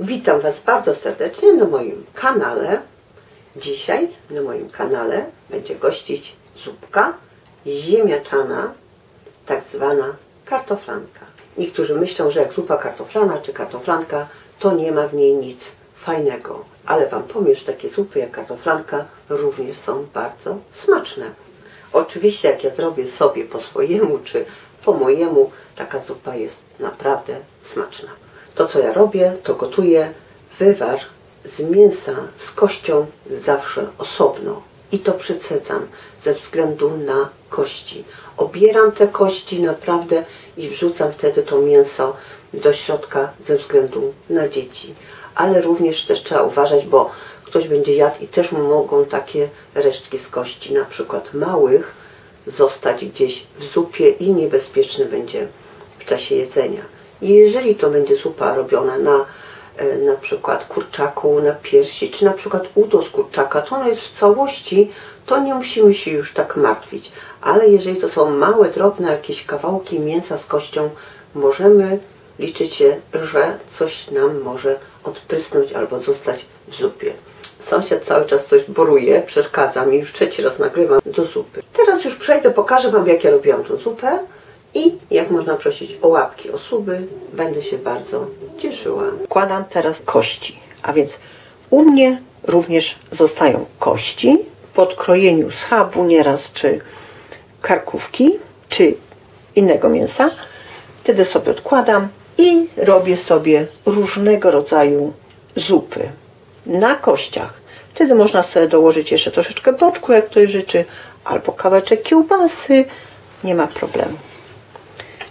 Witam Was bardzo serdecznie na moim kanale. Dzisiaj na moim kanale będzie gościć zupka ziemniaczana, tak zwana kartoflanka. Niektórzy myślą, że jak zupa kartoflana czy kartoflanka, to nie ma w niej nic fajnego. Ale Wam powiem, że takie zupy jak kartoflanka również są bardzo smaczne. Oczywiście jak ja zrobię sobie po swojemu czy po mojemu, taka zupa jest naprawdę smaczna. To co ja robię, to gotuję wywar z mięsa z kością zawsze osobno. I to przycedzam ze względu na kości. Obieram te kości naprawdę i wrzucam wtedy to mięso do środka ze względu na dzieci. Ale również też trzeba uważać, bo ktoś będzie jadł i też mu mogą takie resztki z kości, na przykład małych, zostać gdzieś w zupie i niebezpieczny będzie w czasie jedzenia. Jeżeli to będzie zupa robiona na przykład kurczaku, na piersi, czy na przykład udo z kurczaka, to ono jest w całości, to nie musimy się już tak martwić. Ale jeżeli to są małe, drobne jakieś kawałki mięsa z kością, możemy liczyć się, że coś nam może odprysnąć albo zostać w zupie. Sąsiad cały czas coś boruje, przeszkadza mi, już trzeci raz nagrywam do zupy. Teraz już przejdę, pokażę Wam, jak ja robiłam tą zupę i jak można prosić o łapki, o suby. Będę się bardzo cieszyła. Wkładam teraz kości, a więc u mnie również zostają kości po odkrojeniu schabu nieraz, czy karkówki, czy innego mięsa. Wtedy sobie odkładam i robię sobie różnego rodzaju zupy na kościach. Wtedy można sobie dołożyć jeszcze troszeczkę boczku, jak ktoś życzy, albo kawałeczek kiełbasy. Nie ma problemu.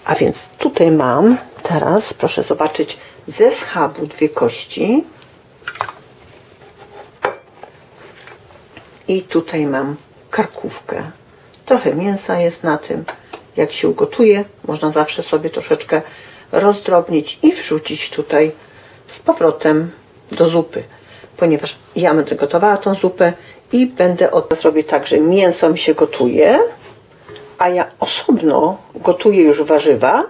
A więc tutaj mam teraz, proszę zobaczyć, ze schabu dwie kości. I tutaj mam karkówkę. Trochę mięsa jest na tym. Jak się ugotuje, można zawsze sobie troszeczkę rozdrobnić i wrzucić tutaj z powrotem do zupy. Ponieważ ja będę gotowała tą zupę i będę zrobię tak, że mięso mi się gotuje, a ja osobno gotuję już warzywa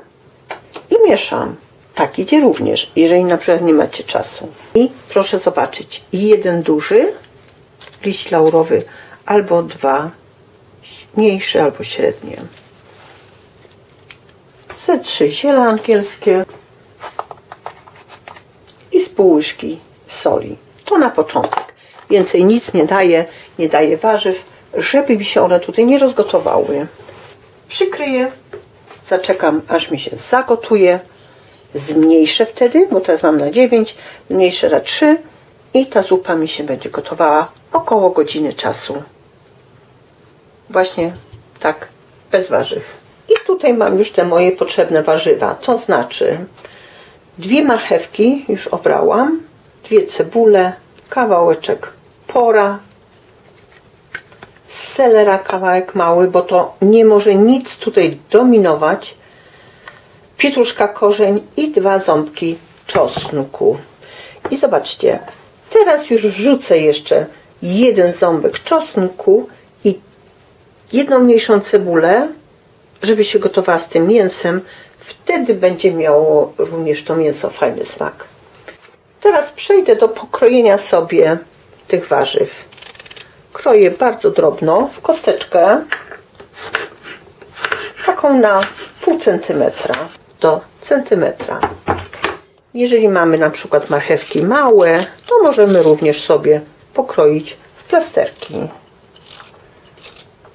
i mieszam. Tak idzie również, jeżeli na przykład nie macie czasu. I proszę zobaczyć, jeden duży liść laurowy, albo dwa mniejsze, albo średnie. Ze 3 ziele angielskie i z pół łyżki soli. To na początek. Więcej nic nie daję warzyw, żeby mi się one tutaj nie rozgotowały. Przykryję, zaczekam aż mi się zagotuje, zmniejszę wtedy, bo teraz mam na 9, zmniejszę na 3 i ta zupa mi się będzie gotowała około godziny czasu. Właśnie tak, bez warzyw. I tutaj mam już te moje potrzebne warzywa, to znaczy 2 marchewki już obrałam, 2 cebule, kawałeczek pora, selera kawałek mały, bo to nie może nic tutaj dominować, pietruszka korzeń i 2 ząbki czosnku. I zobaczcie, teraz już wrzucę jeszcze 1 ząbek czosnku i 1 mniejszą cebulę, żeby się gotowała z tym mięsem. Wtedy będzie miało również to mięso fajny smak. Teraz przejdę do pokrojenia sobie tych warzyw. Kroję bardzo drobno, w kosteczkę, taką na pół centymetra do centymetra. Jeżeli mamy na przykład marchewki małe, to możemy również sobie pokroić w plasterki.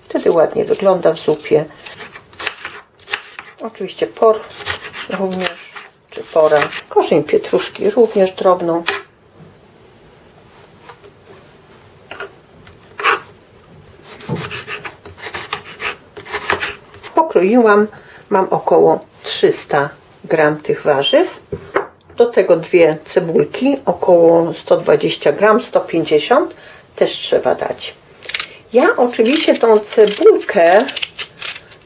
Wtedy ładnie wygląda w zupie. Oczywiście por również, czy pora. Korzeń pietruszki również drobną. Pokroiłam, mam około 300 gram tych warzyw. Do tego 2 cebulki, około 120 gram, 150 też trzeba dać. Ja oczywiście tą cebulkę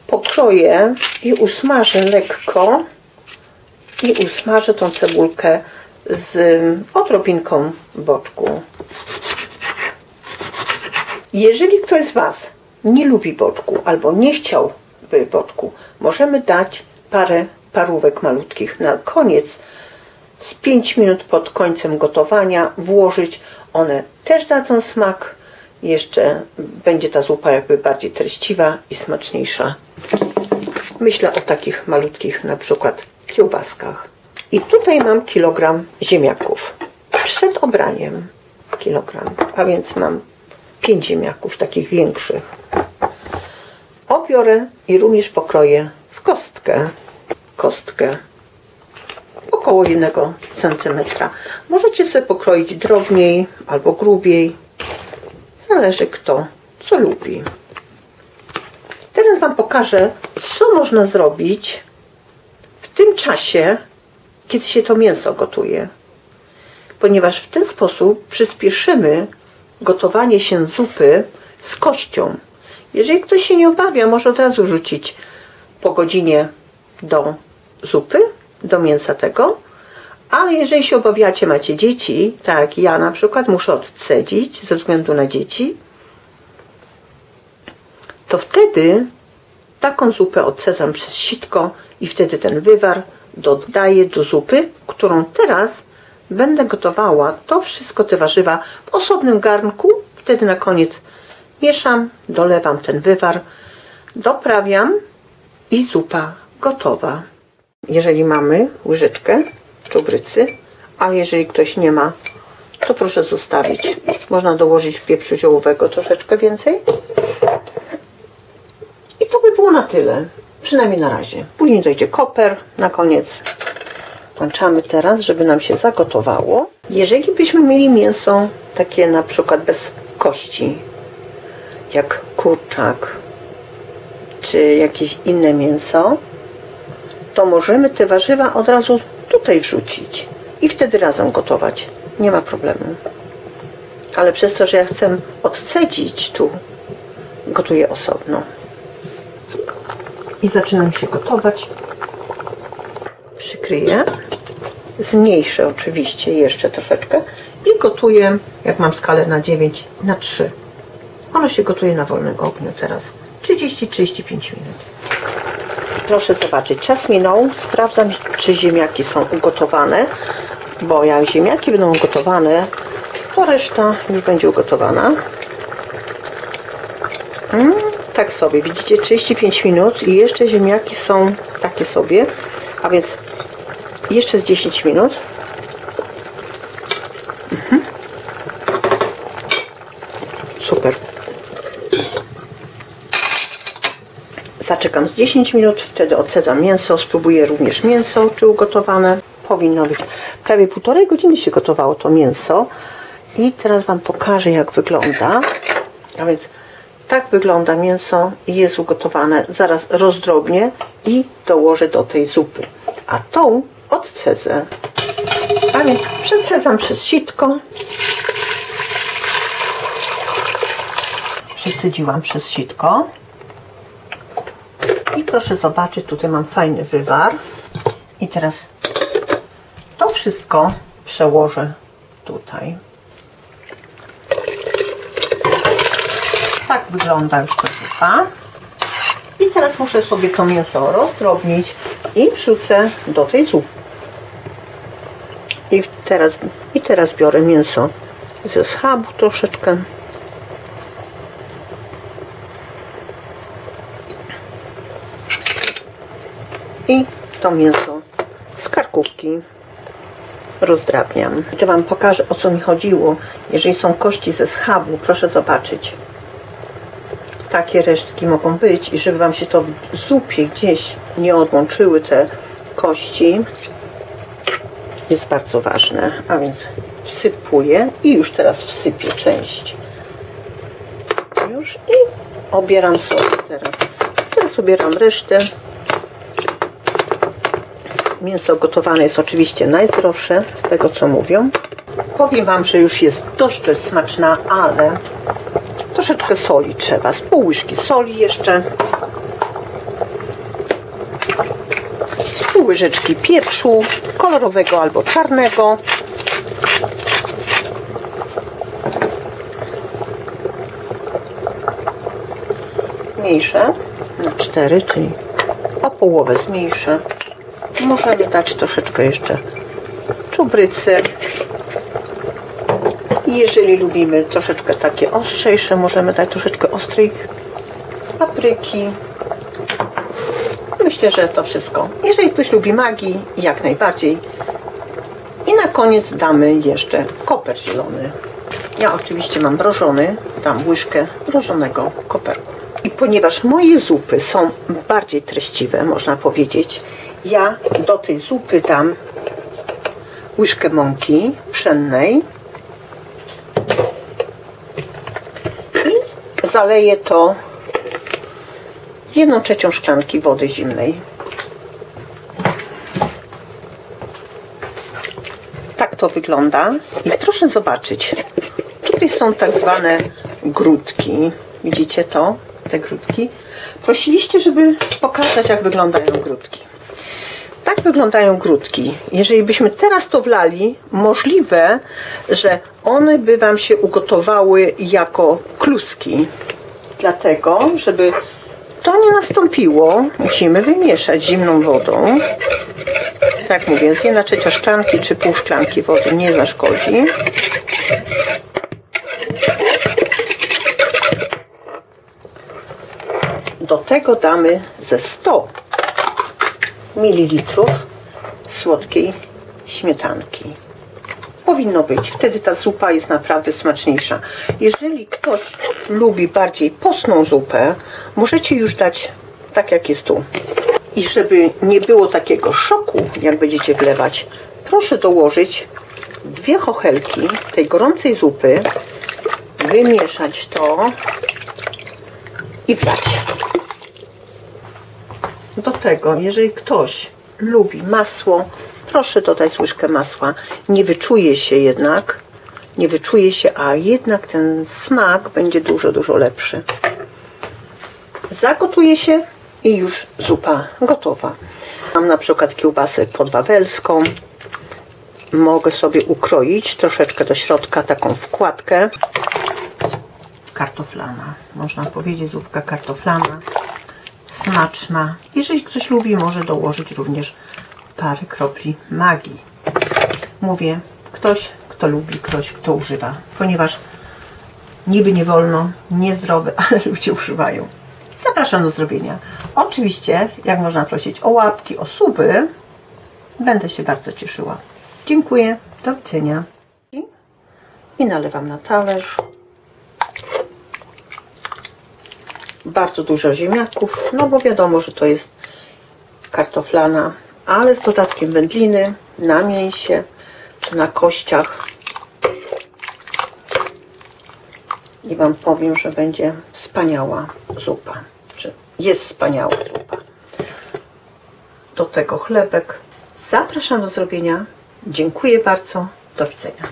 pokroję i usmażę lekko i usmażę tą cebulkę z odrobinką boczku. Jeżeli ktoś z Was nie lubi boczku albo nie chciałby boczku, możemy dać parę parówek malutkich na koniec z 5 minut pod końcem gotowania włożyć. One też dadzą smak. Jeszcze będzie ta zupa jakby bardziej treściwa i smaczniejsza. Myślę o takich malutkich na przykład kiełbaskach. I tutaj mam kilogram ziemniaków. Przed obraniem kilogram, a więc mam 5 ziemniaków takich większych. Obiorę i również pokroję w kostkę około 1 cm. Możecie sobie pokroić drobniej albo grubiej. Zależy kto co lubi. Teraz Wam pokażę, co można zrobić w tym czasie, kiedy się to mięso gotuje. Ponieważ w ten sposób przyspieszymy gotowanie się zupy z kością. Jeżeli ktoś się nie obawia, może od razu wrzucić po godzinie do zupy, do mięsa tego. Ale jeżeli się obawiacie, macie dzieci, tak jak ja na przykład, muszę odcedzić ze względu na dzieci, to wtedy taką zupę odcedzam przez sitko i wtedy ten wywar dodaję do zupy, którą teraz będę gotowała. To wszystko, te warzywa w osobnym garnku. Wtedy na koniec mieszam, dolewam ten wywar, doprawiam i zupa gotowa. Jeżeli mamy łyżeczkę czubrycy, ale jeżeli ktoś nie ma, to proszę zostawić. Można dołożyć pieprzu ziołowego troszeczkę więcej. I to by było na tyle. Przynajmniej na razie. Później dojdzie koper na koniec. Włączamy teraz, żeby nam się zagotowało. Jeżeli byśmy mieli mięso takie na przykład bez kości, jak kurczak, czy jakieś inne mięso, to możemy te warzywa od razu tutaj wrzucić i wtedy razem gotować. Nie ma problemu. Ale przez to, że ja chcę odcedzić tu, gotuję osobno. I zaczynam się gotować. Przykryję. Zmniejszę oczywiście jeszcze troszeczkę i gotuję, jak mam skalę na 9, na 3. Ono się gotuje na wolnym ogniu teraz. 30-35 minut. Proszę zobaczyć, czas minął. Sprawdzam, czy ziemniaki są ugotowane, bo jak ziemniaki będą ugotowane, to reszta już będzie ugotowana. Tak sobie, widzicie, 35 minut i jeszcze ziemniaki są takie sobie, a więc jeszcze z 10 minut. Super. Zaczekam z 10 minut, wtedy odcedzam mięso, spróbuję również mięso, czy ugotowane. Powinno być. Prawie 1,5 godziny się gotowało to mięso i teraz Wam pokażę, jak wygląda. A więc tak wygląda mięso i jest ugotowane. Zaraz rozdrobnię i dołożę do tej zupy. A tą odcedzę. A więc przecedzam przez sitko. Przecedziłam przez sitko. I proszę zobaczyć, tutaj mam fajny wywar. I teraz to wszystko przełożę tutaj. Tak wygląda już ta zupa. I teraz muszę sobie to mięso rozdrobnić i wrzucę do tej zupy. I teraz biorę mięso ze schabu troszeczkę. I to mięso z karkówki rozdrabniam. I to Wam pokażę, o co mi chodziło. Jeżeli są kości ze schabu, proszę zobaczyć. Takie resztki mogą być i żeby Wam się to w zupie gdzieś nie odłączyły te kości, jest bardzo ważne. A więc wsypuję i już teraz wsypię część. Już i obieram sobie teraz. Teraz obieram resztę. Mięso gotowane jest oczywiście najzdrowsze, z tego co mówią. Powiem Wam, że już jest dość smaczna, ale troszeczkę soli trzeba. Z pół łyżki soli jeszcze. Z pół łyżeczki pieprzu kolorowego albo czarnego. Mniejsze na 4, czyli o połowę zmniejszę. Możemy dać troszeczkę jeszcze czubrycy. Jeżeli lubimy troszeczkę takie ostrzejsze, możemy dać troszeczkę ostrej papryki. Myślę, że to wszystko. Jeżeli ktoś lubi magii, jak najbardziej. I na koniec damy jeszcze koper zielony. Ja oczywiście mam mrożony, dam łyżkę mrożonego koperku. I ponieważ moje zupy są bardziej treściwe, można powiedzieć, ja do tej zupy dam łyżkę mąki pszennej i zaleję to z 1/3 szklanki wody zimnej. Tak to wygląda i proszę zobaczyć, tutaj są tak zwane grudki. Widzicie to? Te grudki. Prosiliście, żeby pokazać, jak wyglądają grudki. Tak wyglądają grudki. Jeżeli byśmy teraz to wlali, możliwe, że one by Wam się ugotowały jako kluski. Dlatego, żeby to nie nastąpiło, musimy wymieszać zimną wodą. Tak mówię, z 1/3 szklanki czy pół szklanki wody nie zaszkodzi. Do tego damy ze 100 ml słodkiej śmietanki. Powinno być. Wtedy ta zupa jest naprawdę smaczniejsza. Jeżeli ktoś lubi bardziej postną zupę, możecie już dać tak, jak jest tu. I żeby nie było takiego szoku, jak będziecie wlewać, proszę dołożyć 2 chochelki tej gorącej zupy, wymieszać to i wlać. Do tego, jeżeli ktoś lubi masło, proszę dodać łyżkę masła. Nie wyczuje się jednak, a jednak ten smak będzie dużo, dużo lepszy. Zagotuje się i już zupa gotowa. Mam na przykład kiełbasę podwawelską. Mogę sobie ukroić troszeczkę do środka taką wkładkę. Kartoflana. Można powiedzieć zupka kartoflana. Smaczna. Jeżeli ktoś lubi, może dołożyć również parę kropli magii. Mówię, ktoś, kto lubi, ktoś, kto używa. Ponieważ niby nie wolno, niezdrowe, ale ludzie używają. Zapraszam do zrobienia. Oczywiście, jak można prosić o łapki, o suby, będę się bardzo cieszyła. Dziękuję. Do widzenia. I nalewam na talerz. Bardzo dużo ziemniaków, no bo wiadomo, że to jest kartoflana, ale z dodatkiem wędliny na mięsie czy na kościach. I Wam powiem, że będzie wspaniała zupa. Czy jest wspaniała zupa. Do tego chlebek. Zapraszam do zrobienia. Dziękuję bardzo. Do widzenia.